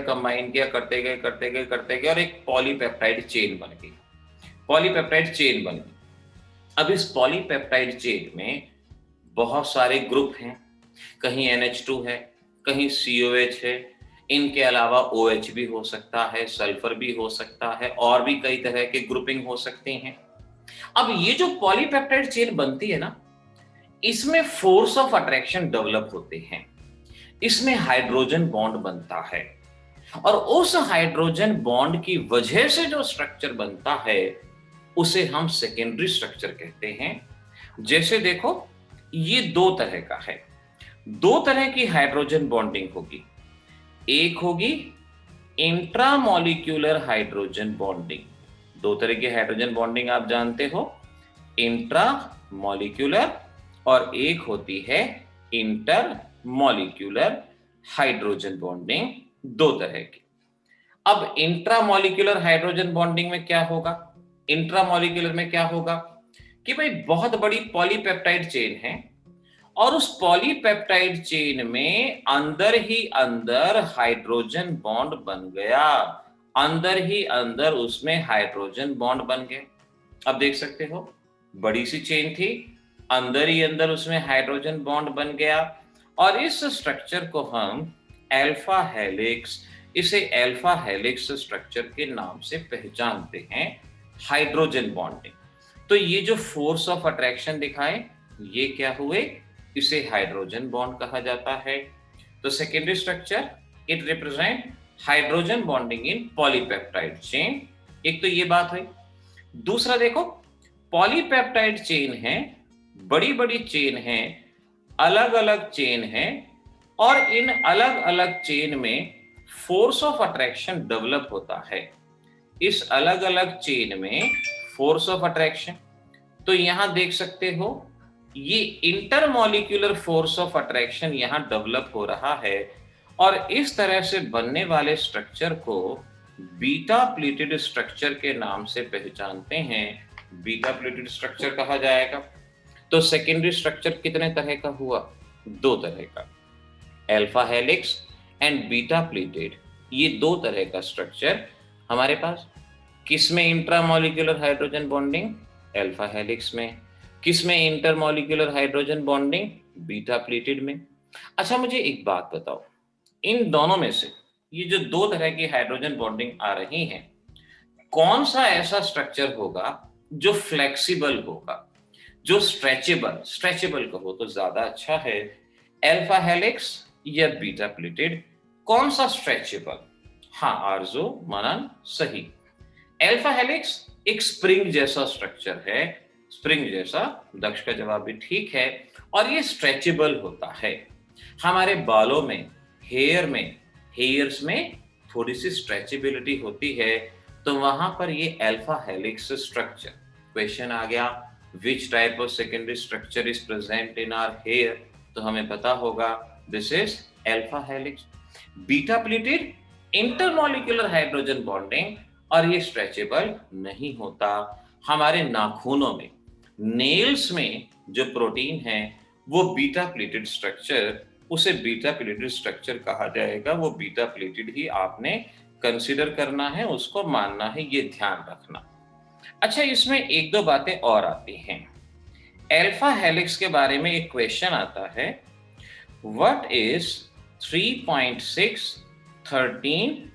Speaker 1: करते गए और एक पॉलीपेप्टाइड चेन बन गई। पॉलीपेप्टाइड चेन बन गई। अब इस पॉलीपेप्टाइड चेन में बहुत सारे ग्रुप हैं, कहीं NH2 है, कहीं COH है, इनके अलावा OH भी हो सकता है, सल्फर भी हो सकता है, और भी कई तरह के ग्रुपिंग हो सकते हैं। अब ये जो पॉलीपेप्टाइड चेन बनती है ना, इसमें फोर्स ऑफ अट्रैक्शन डेवलप होते हैं, इसमें हाइड्रोजन बॉन्ड बनता है, और उस हाइड्रोजन बॉन्ड की वजह से जो स्ट्रक्चर बनता है उसे हम सेकेंडरी स्ट्रक्चर कहते हैं। जैसे देखो, ये 2 तरह का है, 2 तरह की हाइड्रोजन बॉन्डिंग होगी। एक होगी इंट्रामॉलिक्यूलर हाइड्रोजन बॉन्डिंग। 2 तरह की हाइड्रोजन बॉन्डिंग आप जानते हो, इंट्रामॉलिक्यूलर, और एक होती है इंटरमॉलिक्यूलर हाइड्रोजन बॉन्डिंग। 2 तरह की। अब इंट्रामॉलिक्यूलर हाइड्रोजन बॉन्डिंग में क्या होगा? इंट्रामॉलिक्यूलर में क्या होगा कि भाई बहुत बड़ी पॉलीपेप्टाइड चेन है, और उस पॉलीपेप्टाइड चेन में अंदर ही अंदर हाइड्रोजन बॉन्ड बन गया, अंदर ही अंदर उसमें हाइड्रोजन बॉन्ड बन गए। अब देख सकते हो, बड़ी सी चेन थी, अंदर ही अंदर उसमें हाइड्रोजन बॉन्ड बन गया, और इस स्ट्रक्चर को हम अल्फा हेलिक्स, इसे अल्फा हेलिक्स स्ट्रक्चर के नाम से पहचानते हैं, हाइड्रोजन बॉन्डिंग। तो ये जो फोर्स ऑफ अट्रैक्शन दिखाए, ये क्या हुए? इसे हाइड्रोजन बॉन्ड कहा जाता है। तो secondary structure it represent hydrogen bonding in polypeptide chain. एक तो ये बात है। दूसरा देखो, पॉलीपेप्टाइड चेन है, बड़ी बड़ी चेन है, अलग अलग चेन है, और इन अलग अलग चेन में फोर्स ऑफ अट्रैक्शन डेवलप होता है। इस अलग अलग चेन में फोर्स ऑफ अट्रैक्शन, तो यहां देख सकते हो, ये इंटरमॉलिक्यूलर फोर्स ऑफ अट्रैक्शन यहां डेवलप हो रहा है, और इस तरह से बनने वाले स्ट्रक्चर को बीटा प्लेटेड स्ट्रक्चर के नाम से पहचानते हैं। बीटा प्लेटेड स्ट्रक्चर कहा जाएगा। तो सेकेंडरी स्ट्रक्चर कितने तरह का हुआ? 2 तरह का, alpha helix and beta pleated. ये 2 तरह का स्ट्रक्चर हमारे पास। किसमें intramolecular hydrogen bonding? Alpha helix में। किसमें intermolecular hydrogen bonding? Beta pleated में। अच्छा, मुझे एक बात बताओ, इन दोनों में से ये जो 2 तरह की हाइड्रोजन बॉन्डिंग आ रही हैं, कौन सा ऐसा स्ट्रक्चर होगा जो फ्लेक्सिबल होगा, जो स्ट्रेचेबल कहो तो ज्यादा अच्छा है, अल्फा हेलिक्स या बीटा प्लेटेड? कौन सा स्ट्रेचेबल? हाँ आरजू, मनन, सही। अल्फा हेलिक्स एक स्प्रिंग जैसा स्ट्रक्चर है, स्प्रिंग जैसा, दक्ष का जवाब भी ठीक है, और ये स्ट्रेचेबल होता है। हमारे बालों में, हेयर्स में थोड़ी सी स्ट्रेचेबिलिटी होती है, तो वहां पर ये अल्फा हेलिक्स स्ट्रक्चर। क्वेश्चन आ गया, which type of secondary structure is present in our hair, तो हमें पता होगा this is alpha helix. Beta pleated intermolecular hydrogen bonding, और ये स्ट्रेचेबल नहीं होता। हमारे नाखूनों में, नेल्स में जो प्रोटीन है वो बीटा प्लेटेड स्ट्रक्चर, उसे बीटा प्लेटेड स्ट्रक्चर कहा जाएगा। वो बीटा प्लेटेड ही आपने कंसीडर करना है, उसको मानना है, ये ध्यान रखना। अच्छा, इसमें एक दो बातें और आती हैं। अल्फा हेलिक्स के बारे में एक क्वेश्चन आता है, what is 3.613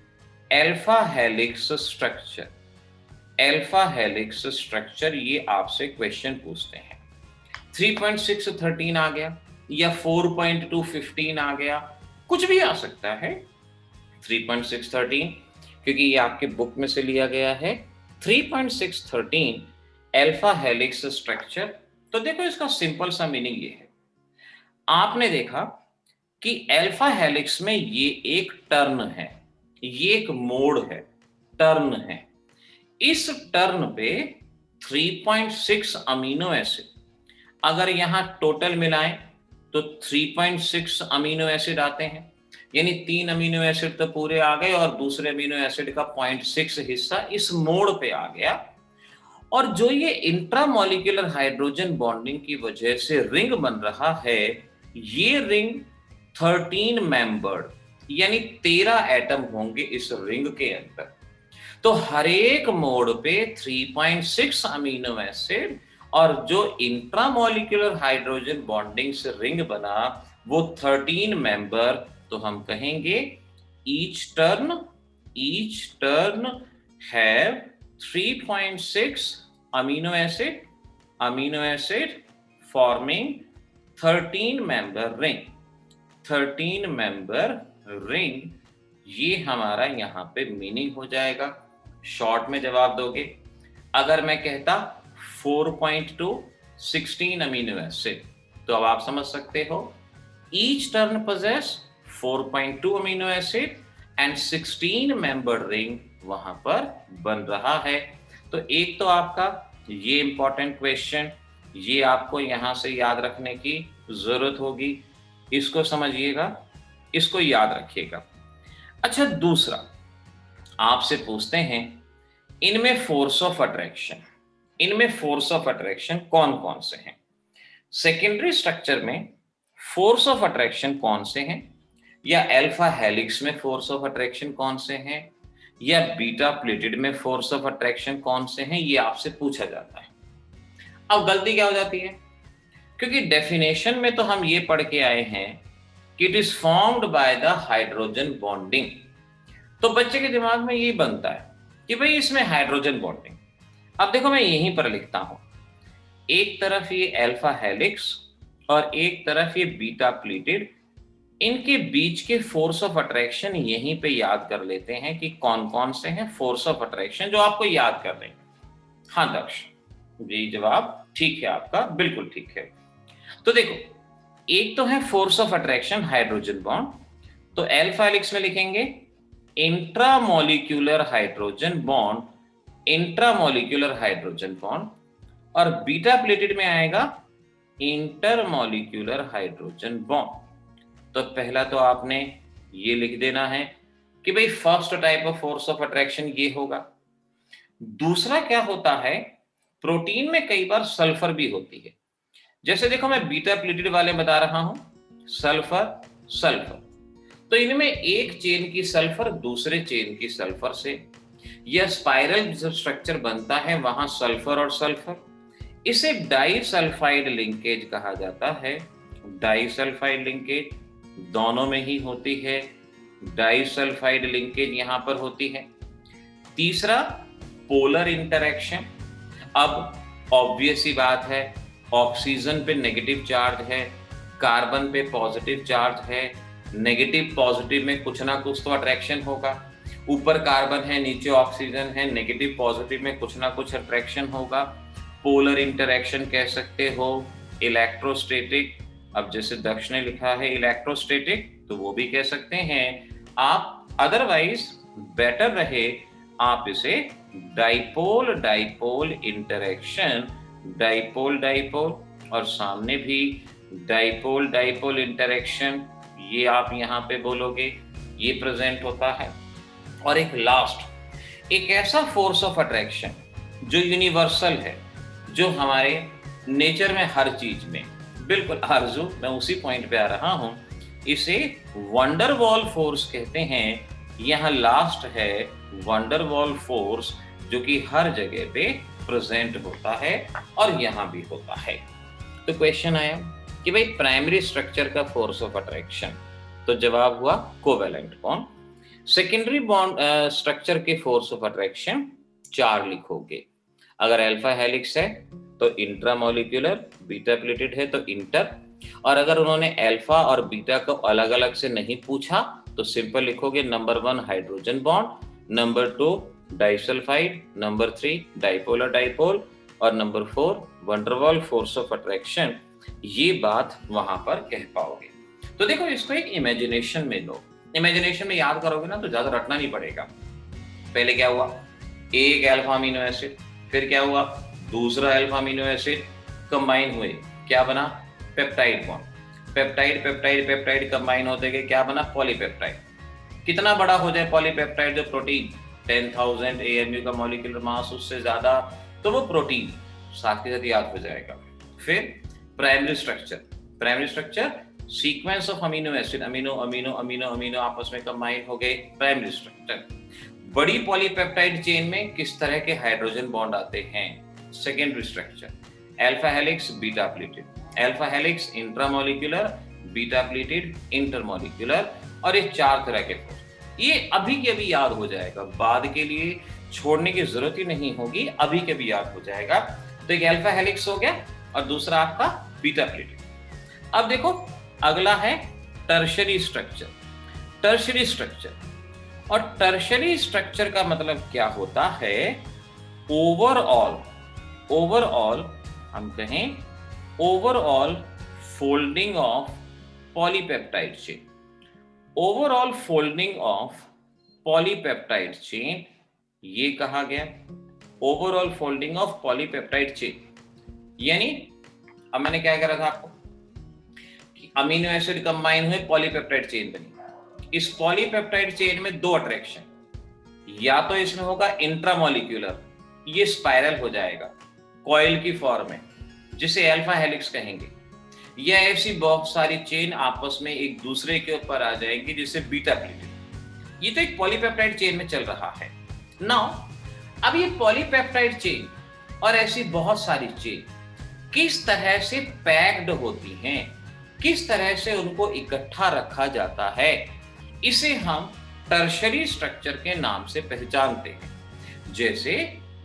Speaker 1: alpha helix structure? Alpha helix structure, ये आपसे क्वेश्चन पूछते हैं। 3.613 आ गया या 4.215 आ गया, कुछ भी आ सकता है। 3.613 क्योंकि ये आपके बुक में से लिया गया है। 3.613 अल्फा हेलिक्स स्ट्रक्चर। तो देखो, इसका सिंपल सा मीनिंग ये है, आपने देखा कि अल्फा हेलिक्स में ये एक टर्न है, ये एक मोड़ है, टर्न है। इस टर्न पे 3.6 अमीनो एसिड, अगर यहां टोटल मिलाएं तो 3.6 अमीनो एसिड आते हैं, यानी 3 अमीनो एसिड तो पूरे आ गए और दूसरे अमीनो एसिड का 0.6 हिस्सा इस मोड़ पे आ गया। और जो ये इंट्रामॉलिक्यूलर हाइड्रोजन बॉन्डिंग की वजह से रिंग बन रहा है, ये रिंग 13 मेंबर्ड, यानी 13 एटम होंगे इस रिंग के अंदर। तो हर एक मोड़ पे 3.6 अमीनो एसिड, और जो इंट्रामॉलिक्यूलर हाइड्रोजन बॉन्डिंग से रिंग बना वो 13 मेंबर। तो हम कहेंगे each turn have 3.6 amino acid forming 13 member ring. 13 member ring, ये हमारा यहाँ पे मीनिंग हो जाएगा। शॉर्ट में जवाब दोगे, अगर मैं कहता 4.2 16 अमीनो एसिड, तो अब आप समझ सकते हो each turn possess 4.2 amino acid and 16 membered ring वहां पर बन रहा है। तो एक तो आपका ये इंपॉर्टेंट क्वेश्चन, ये आपको यहां से याद रखने की जरूरत होगी, इसको समझिएगा, इसको याद रखिएगा। अच्छा, दूसरा आपसे पूछते हैं, इनमें फोर्स ऑफ अट्रैक्शन कौन कौन से हैं? सेकेंडरी स्ट्रक्चर में फोर्स ऑफ अट्रैक्शन कौन से हैं, या अल्फा हेलिक्स में फोर्स ऑफ अट्रैक्शन कौन से हैं, या बीटा प्लेटेड में फोर्स ऑफ अट्रैक्शन कौन से हैं, ये आपसे पूछा जाता है। अब गलती क्या हो जाती है, क्योंकि डेफिनेशन में तो हम ये पढ़ के आए हैं कि it is formed by the hydrogen bonding, तो बच्चे के दिमाग में ये बनता है कि भाई इसमें हाइड्रोजन बॉन्डिंग। अब देखो, मैं यहीं पर लिखता हूं, एक तरफ ये अल्फा हेलिक्स और एक तरफ ये बीटा प्लेटेड, इनके बीच के फोर्स ऑफ अट्रैक्शन यहीं पे याद कर लेते हैं कि कौन कौन से हैं फोर्स ऑफ अट्रैक्शन, जो आपको याद कर रहे हैं। हाँ दक्ष जी, जवाब ठीक है आपका, बिल्कुल ठीक है। तो देखो, एक तो है force of attraction hydrogen bond, तो अल्फा हेलिक्स में लिखेंगे इंट्रामॉलिक्यूलर हाइड्रोजन बॉन्ड, और बीटा प्लेटेड में आएगा इंटरमॉलिक्यूलर हाइड्रोजन बॉन्ड। तो पहला तो आपने ये लिख देना है कि भाई first type of force of attraction ये होगा। दूसरा क्या होता है, प्रोटीन में कई बार सल्फर भी होती है, जैसे देखो मैं बीटा प्लेटेड वाले बता रहा हूं, सल्फर, तो इनमें एक चेन की सल्फर दूसरे चेन की सल्फर से, यह स्पाइरल जो स्ट्रक्चर बनता है वहां सल्फर और सल्फर, इसे डाइसल्फाइड लिंकेज कहा जाता है। डाइसल्फाइड लिंकेज दोनों में ही होती है, डाइसल्फाइड लिंकेज यहां पर होती है। तीसरा, पोलर इंटरेक्शन। अब ऑब्वियस ही बात है, ऑक्सीजन पे नेगेटिव चार्ज है, कार्बन पे पॉजिटिव चार्ज है, नेगेटिव पॉजिटिव में कुछ ना कुछ तो अट्रैक्शन होगा। ऊपर कार्बन है, नीचे ऑक्सीजन है, नेगेटिव पॉजिटिव में कुछ ना कुछ अट्रैक्शन होगा। पोलर इंटरेक्शन कह सकते हो, इलेक्ट्रोस्टैटिक। अब जैसे दक्ष ने लिखा है इलेक्ट्रोस्टैटिक, तो वो भी कह सकते हैं आप। अदरवाइज बेटर रहे आप इसे डाइपोल इंटरेक्शन, डाइपोल, और सामने भी डाइपोल इंटरेक्शन, ये आप यहाँ पे बोलोगे। ये प्रेजेंट होता है। और एक लास्ट, एक ऐसा फोर्स ऑफ अट्रैक्शन जो यूनिवर्सल है, जो हमारे नेचर में हर चीज में, बिल्कुल आरजू मैं उसी पॉइंट पे आ रहा हूं, इसे वंडरवॉल फोर्स कहते हैं। यहां लास्ट है वंडरवॉल फोर्स, जो कि हर जगह पे प्रेजेंट होता है और यहां भी होता है। तो क्वेश्चन आया कि भाई प्राइमरी स्ट्रक्चर का फोर्स ऑफ अट्रैक्शन, तो जवाब हुआ covalent bond. Secondary bond structure के फोर्स ऑफ अट्रैक्शन 4 लिखोगे। अगर अल्फा हेलिक्स है तो इंट्रामोलिक्यूलर, बीटा प्लेटेड है तो इंटर, और अगर उन्होंने अल्फा और बीटा को अलग अलग से नहीं पूछा तो सिंपल लिखोगे number 1 hydrogen bond, number 2 disulphide, number 3 dipolar dipole, और number 4 van der Waals force of attraction. ये बात वहां पर कह पाओगे। तो देखो, इसको एक इमेजिनेशन में लो। इमेजिनेशन में याद करोगे ना तो ज्यादा रटना नहीं पड़ेगा। पहले क्या हुआ, एक अल्फा अमीनो एसिड, फिर क्या हुआ, दूसरा अल्फा अमीनो एसिड, कंबाइन हुए, क्या बना, peptide bond. Peptide peptide peptide combine होते गए, क्या बना, पॉलीपेप्टाइड। कितना बड़ा हो जाए पॉलीपेप्टाइड, जो प्रोटीन 10,000 AMU का मॉलिक्यूलर मास, उससे ज्यादा, तो वो प्रोटीन साथ के साथ याद हो जाएगा। फिर primary structure, primary structure sequence of amino acid, amino amino amino amino आपस में कंबाइन हो गए, प्राइमरी स्ट्रक्चर। बड़ी पॉलीपेप्टाइड चेन में किस तरह के हाइड्रोजन बॉन्ड आते हैं, secondary structure, alpha helix, beta plated, alpha helix intramolecular, beta pleated intermolecular, और ये 4 तरह के फोर्स। ये अभी के अभी याद हो जाएगा, बाद के लिए छोड़ने की जरूरत ही नहीं होगी, अभी के भी याद हो जाएगा। तो एक अल्फा हेलिक्स हो गया और दूसरा आपका बीटा प्लेटेड। अब देखो, अगला है टर्शरी स्ट्रक्चर। टर्शरी स्ट्रक्चर, और टर्शरी स्ट्रक्चर का मतलब क्या होता है, ओवरऑल, ओवरऑल हम कहें overall folding of polypeptide chain, overall folding of polypeptide chain, ये कहा गया overall folding of polypeptide chain. यानी अब मैंने क्या करा था आपको कि अमीनो एसिड कंबाइन हुए, पॉलीपेप्टाइड चेन बनी। इस पॉलीपेप्टाइड चेन में 2 अट्रैक्शन, या तो इसमें होगा इंट्रामोलिक्यूलर, ये स्पाइरल हो जाएगा कॉइल की फॉर्म में, जिसे अल्फा हेलिक्स कहेंगे, या ऐसी बहुत सारी चेन आपस में एक दूसरे के ऊपर आ जाएंगी, जिसे बीटा प्लेटेड। ये तो एक पॉलीपेप्टाइड चेन में चल रहा है। नाउ अब ये पॉलीपेप्टाइड चेन और ऐसी बहुत सारी चेन किस तरह से पैक्ड होती हैं, किस तरह से उनको इकट्ठा रखा जाता है, इसे हम टर्शरी स्ट्रक्चर के नाम से पहचानते हैं। जैसे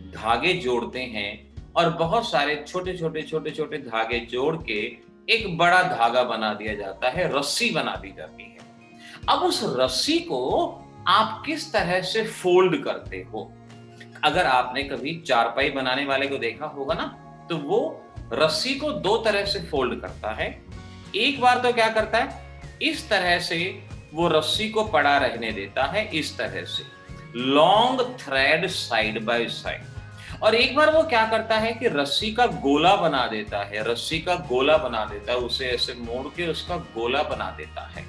Speaker 1: धागे जोड़ते हैं और बहुत सारे छोटे छोटे छोटे छोटे धागे जोड़ के एक बड़ा धागा बना दिया जाता है, रस्सी बना दी जाती है। अब उस रस्सी को आप किस तरह से फोल्ड करते हो, अगर आपने कभी चारपाई बनाने वाले को देखा होगा ना, तो वो रस्सी को 2 तरह से फोल्ड करता है। एक बार तो क्या करता है, इस तरह से वो रस्सी को पड़ा रहने देता है, इस तरह से long thread side by side, और एक बार वो क्या करता है कि रस्सी का गोला बना देता है, रस्सी का गोला बना देता है, उसे ऐसे मोड़ के उसका गोला बना देता है।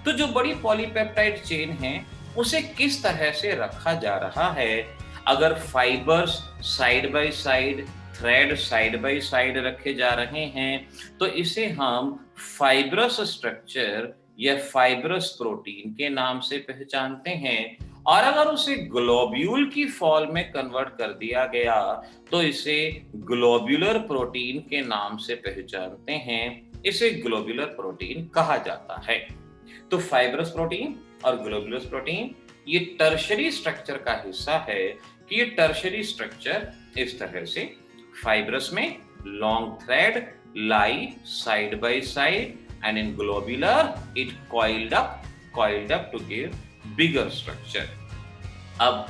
Speaker 1: तो जो बड़ी पॉलीपेप्टाइड चेन है, उसे किस तरह से रखा जा रहा है, अगर fibres side by side, thread side by side रखे जा रहे हैं, तो इसे हम फाइब्रस स्ट्रक्चर या फाइब्रस प्रोटीन के नाम से पहचानते हैं। और अगर उसे ग्लोब्यूल की फॉर्म में कन्वर्ट कर दिया गया तो इसे ग्लोब्यूलर प्रोटीन के नाम से पहचानते हैं, इसे ग्लोब्यूलर प्रोटीन कहा जाता है। तो फाइब्रस प्रोटीन और ग्लोब्यूलर प्रोटीन ये टर्शरी स्ट्रक्चर का हिस्सा है, कि ये टर्शरी स्ट्रक्चर इस तरह से फाइब्रस में long thread lie side by side, and in globular it coiled up to give bigger structure। अब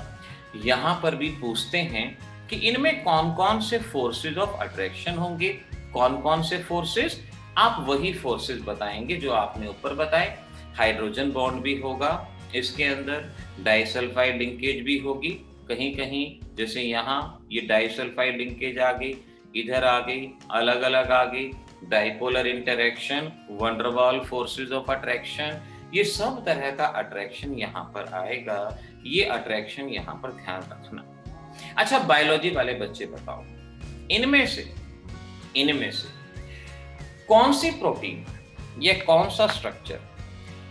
Speaker 1: यहां पर भी पूछते हैं कि इनमें कौन कौन से फोर्सेस ऑफ अट्रैक्शन होंगे, कौन कौन से फोर्सेस, आप वही फोर्सेस बताएंगे जो आपने ऊपर बताए। हाइड्रोजन बॉन्ड भी होगा इसके अंदर, डाइसल्फाइड लिंकेज भी होगी कहीं कहीं, जैसे यहाँ ये डाइसल्फाइड लिंकेज आ गई, इधर आ गई, अलग अलग आ गई, dipolar interaction, van der Waals forces of attraction, ये सब तरह का अट्रैक्शन यहाँ पर आएगा, ये अट्रैक्शन यहाँ पर ध्यान रखना। अच्छा, बायोलॉजी वाले बच्चे बताओ, इनमें से कौन सी प्रोटीन या कौन सा स्ट्रक्चर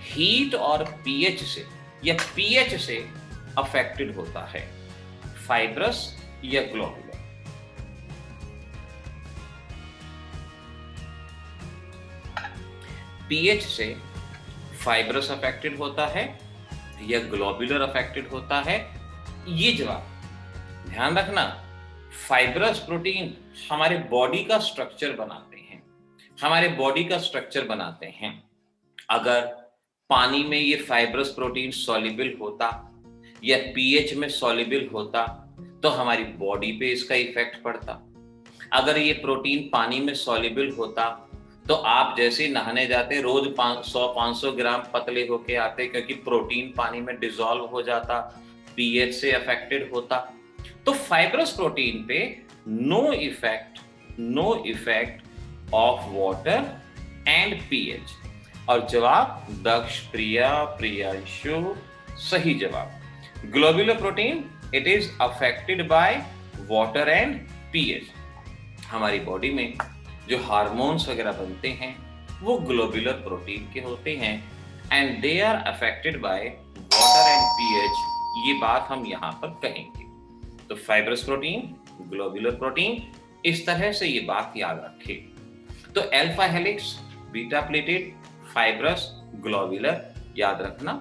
Speaker 1: हीट और पीएच से या पीएच से अफेक्टेड होता है, फाइब्रस या ग्लोबुलर? पीएच से फाइब्रस अफेक्टेड होता है या ग्लोबुलर अफेक्टेड होता है? ये जवाब ध्यान रखना। फाइब्रस प्रोटीन हमारे बॉडी का स्ट्रक्चर बनाते हैं, अगर पानी में ये फाइब्रस प्रोटीन सॉल्युबल होता या पीएच में सॉल्युबल होता तो हमारी बॉडी पे इसका इफेक्ट पड़ता। अगर ये प्रोटीन पानी में सॉल्युबल होता तो आप जैसे नहाने जाते रोज 100-500 ग्राम पतले होके आते, क्योंकि प्रोटीन पानी में डिसॉल्व हो जाता, पीएच से अफेक्टेड होता। तो फाइब्रस प्रोटीन पे no effect of water and pH. और जवाब दक्ष, प्रिया, प्रियांशु, सही जवाब। Globular protein it is affected by water and pH. हमारी बॉडी में जो हार्मोन्स वगैरह बनते हैं वो ग्लोबुलर प्रोटीन के होते हैं and they are affected by water and pH. ये बात हम यहाँ पर कहेंगे। तो फाइब्रस प्रोटीन, ग्लोबुलर प्रोटीन, इस तरह से ये बात याद रखें। तो alpha helix, beta plated, fibrous, globular याद रखना।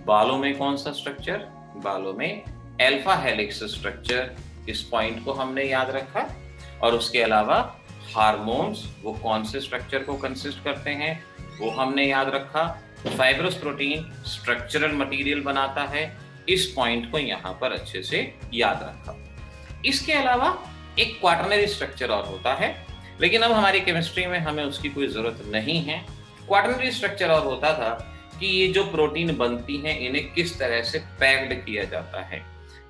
Speaker 1: बालों में कौन सा स्ट्रक्चर? बालों में अल्फा हेलिक्स स्ट्रक्चर, इस पॉइंट को हमने याद रखा। और उसके अलावा हार्मोन्स वो कौन से स्ट्रक्चर को कंसिस्ट करते हैं वो हमने याद रखा। फाइब्रस प्रोटीन स्ट्रक्चरल मटेरियल बनाता है, इस पॉइंट को यहाँ पर अच्छे से याद रखा। इसके अलावा एक क्वाटरनरी स्ट्रक्चर और होता है, लेकिन अब हमारी केमिस्ट्री में हमें उसकी कोई जरूरत नहीं है। क्वाटरनरी स्ट्रक्चर और होता था कि ये जो प्रोटीन बनती हैं इन्हें किस तरह से पैक्ड किया जाता है।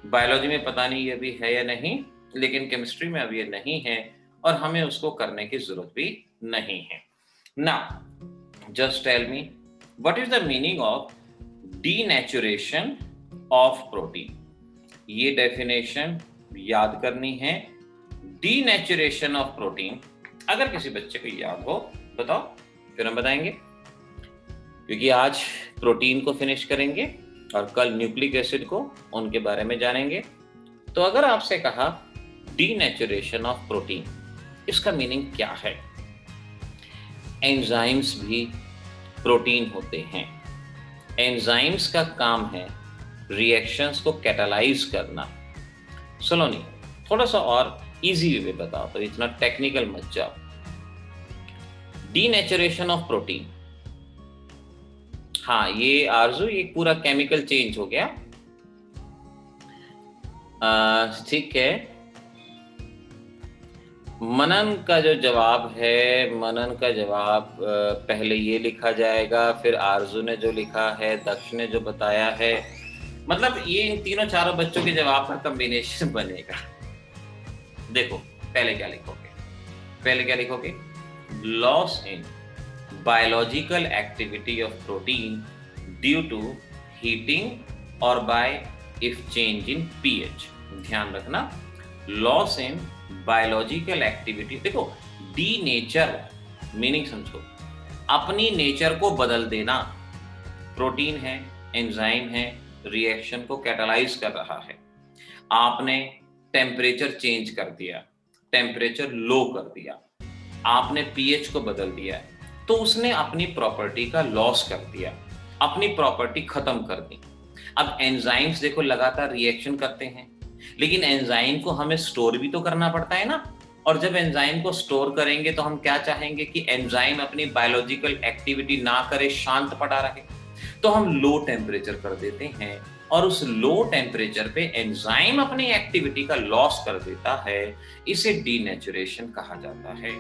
Speaker 1: बायोलॉजी में पता नहीं ये भी है या नहीं, लेकिन केमिस्ट्री में अब ये नहीं है और हमें उसको करने की जरूरत भी नहीं है। Now just tell me what is the meaning of denaturation of protein. ये डेफिनेशन याद करनी है। डीनेचुरेशन ऑफ प्रोटीन, अगर किसी बच्चे को याद हो बताओ, फिर हम बताएंगे, क्योंकि आज प्रोटीन को फिनिश करेंगे और कल न्यूक्लिक एसिड को, उनके बारे में जानेंगे। तो अगर आपसे कहा डीनेचुरेशन ऑफ प्रोटीन, इसका मीनिंग क्या है? एंजाइम्स भी प्रोटीन होते हैं। एंजाइम्स का काम है रिएक्शंस को कैटालाइज करना। सलोनी थोड़ा सा और इजी वे बताओ, तो इतना टेक्निकल मत जाओ। डीनेचुरेशन ऑफ प्रोटीन, हाँ ये आरजू, ये पूरा केमिकल चेंज हो गया, ठीक है। मनन का जो जवाब है, मनन का जवाब पहले ये लिखा जाएगा, फिर आरजू ने जो लिखा है, दक्ष ने जो बताया है, मतलब ये इन तीनों चारों बच्चों के जवाब का कॉम्बिनेशन बनेगा। देखो पहले क्या लिखोगे? Loss in biological activity of protein due to heating और by if change in pH. ध्यान रखना, लॉस इन बायोलॉजिकल एक्टिविटी। देखो डी नेचर मीनिंग समझो, अपनी नेचर को बदल देना। प्रोटीन है, एंजाइम है, रिएक्शन को कैटालाइज कर रहा है। आपने टेम्परेचर चेंज कर दिया, टेम्परेचर लो कर दिया, आपने पीएच को बदल दिया, तो उसने अपनी प्रॉपर्टी का लॉस कर दिया, अपनी प्रॉपर्टी खत्म कर दी। अब एंजाइम्स देखो लगातार रिएक्शन करते हैं, लेकिन एंजाइम को हमें स्टोर भी तो करना पड़ता है ना। और जब एंजाइम को स्टोर करेंगे तो हम क्या चाहेंगे कि एंजाइम अपनी बायोलॉजिकल एक्टिविटी ना करे, शांत पड़ा रहे। तो हम लो टेम्परेचर कर देते हैं और उस लो टेम्परेचर पे एंजाइम अपनी एक्टिविटी का लॉस कर देता है। इसे डीनेचुरेशन कहा जाता है।